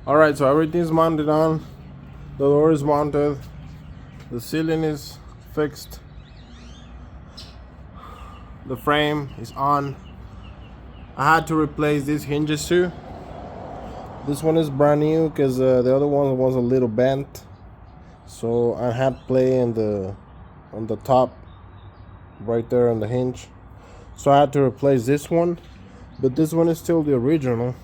Alright, so everything's mounted on. The door is mounted. The ceiling is fixed. The frame is on. I had to replace these hinges too. This one is brand new because the other one was a little bent. So I had play on the top right there on the hinge. So I had to replace this one. But this one is still the original.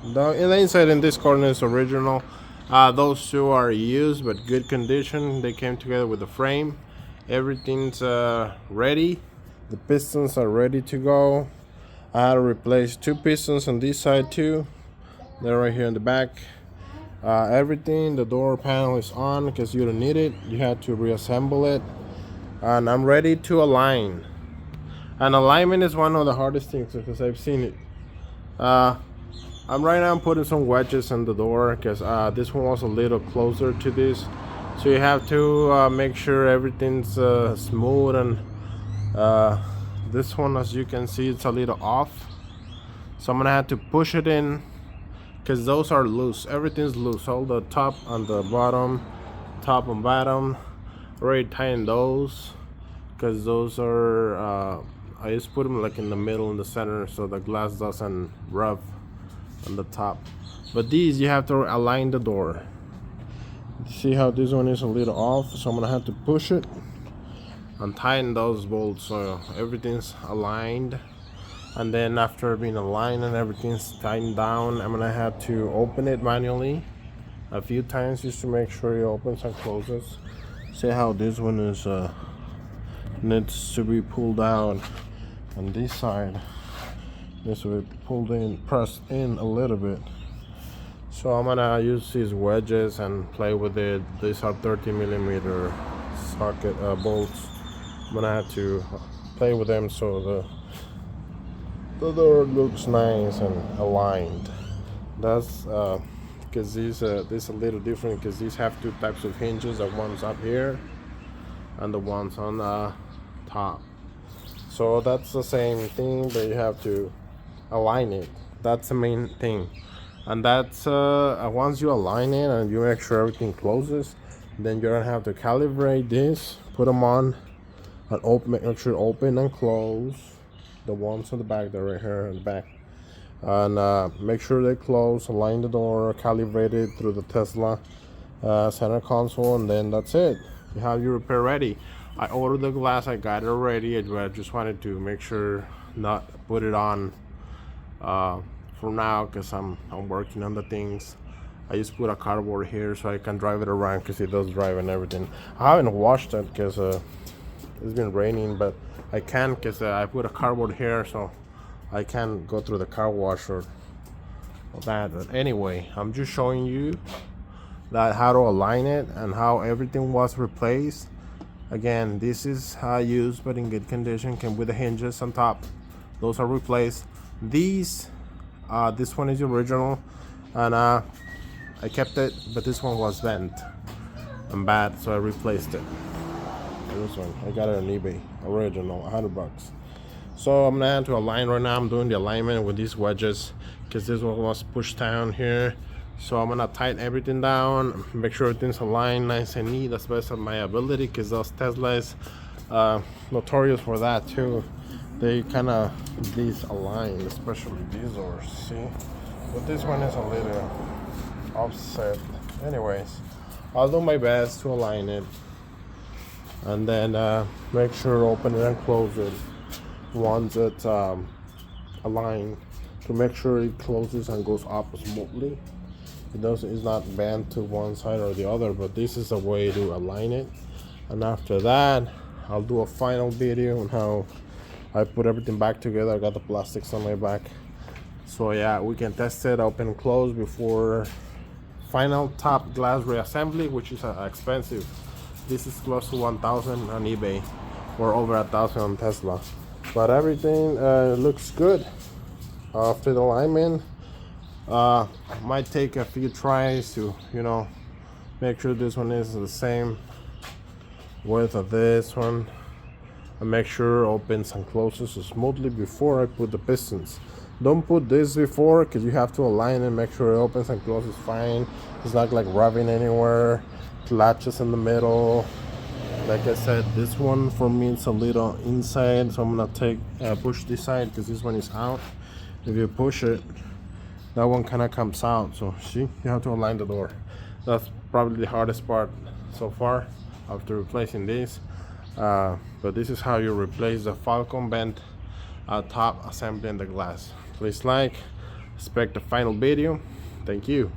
The inside in this corner is original. Those two are used but good condition. They came together with the frame. Everything's ready. The pistons are ready to go. I had to replace two pistons on this side too. They're right here in the back. Everything, the door panel is on because you don't need it. You had to reassemble it. And I'm ready to align. And alignment is one of the hardest things because I've seen it. I'm right now putting some wedges in the door because this one was a little closer to this. So you have to make sure everything's smooth, and this one, as you can see, it's a little off. So I'm gonna have to push it in because those are loose. Everything's loose. All the top and the bottom, top and bottom. Already tighten those because those are I just put them like in the middle, in the center, so the glass doesn't rub on the top. But these, you have to align the door. See how this one is a little off, so I'm gonna have to push it and tighten those bolts so everything's aligned. And then after being aligned and everything's tightened down, I'm gonna have to open it manually a few times just to make sure it opens and closes. See how this one is needs to be pulled out on this side. This will be pulled in, pressed in a little bit. So I'm gonna use these wedges and play with it. These are 30mm socket bolts. I'm gonna have to play with them so the door looks nice and aligned. That's because these this a little different because these have two types of hinges. The one's up here and the one's on the top. So that's the same thing, but you have to align it. That's the main thing. And that's once you align it and you make sure everything closes, then you're gonna have to calibrate this, put them on, and open, make sure open and close. The ones on the back, they're right here in the back, and make sure they close. Align the door, calibrate it through the Tesla center console, and then that's it. You have your repair ready. I ordered the glass, I got it already. I just wanted to make sure not put it on for now because I'm working on the things. I just put a cardboard here so I can drive it around because it does drive and everything. I haven't washed it because it's been raining, but I can because I put a cardboard here so I can go through the car wash or that. But anyway, I'm just showing you that how to align it and how everything was replaced. Again, this is used but in good condition, came with the hinges on top. Those are replaced. These this one is the original, and I kept it, but this one was bent and bad, so I replaced it. This one, I got it on eBay, original, $100. So I'm gonna have to align right now. I'm doing the alignment with these wedges because this one was pushed down here. So I'm gonna tighten everything down, make sure everything's aligned nice and neat as best of my ability, because those Teslas notorious for that too. They kind of disalign, especially these doors, see? But this one is a little offset. Anyways, I'll do my best to align it, and then make sure open it and close it once it's aligned, to make sure it closes and goes up smoothly. It's not bent to one side or the other, but this is a way to align it. And after that, I'll do a final video on how I put everything back together. I got the plastics on my back, so yeah, we can test it open and close before final top glass reassembly, which is expensive. This is close to 1,000 on eBay or over 1,000 on Tesla, but everything looks good after the alignment. Might take a few tries to make sure this one is the same width of this one, and make sure it opens and closes smoothly before I put the pistons. Don't put this before, because you have to align it, make sure it opens and closes fine. It's not like rubbing anywhere, latches in the middle. Like I said, this one for me it's a little inside, so I'm gonna push this side because this one is out. If you push it, that one kind of comes out. So see, you have to align the door. That's probably the hardest part so far after replacing this. But this is how you replace the Falcon bent top assembly in the glass. Please like, expect the final video. Thank you.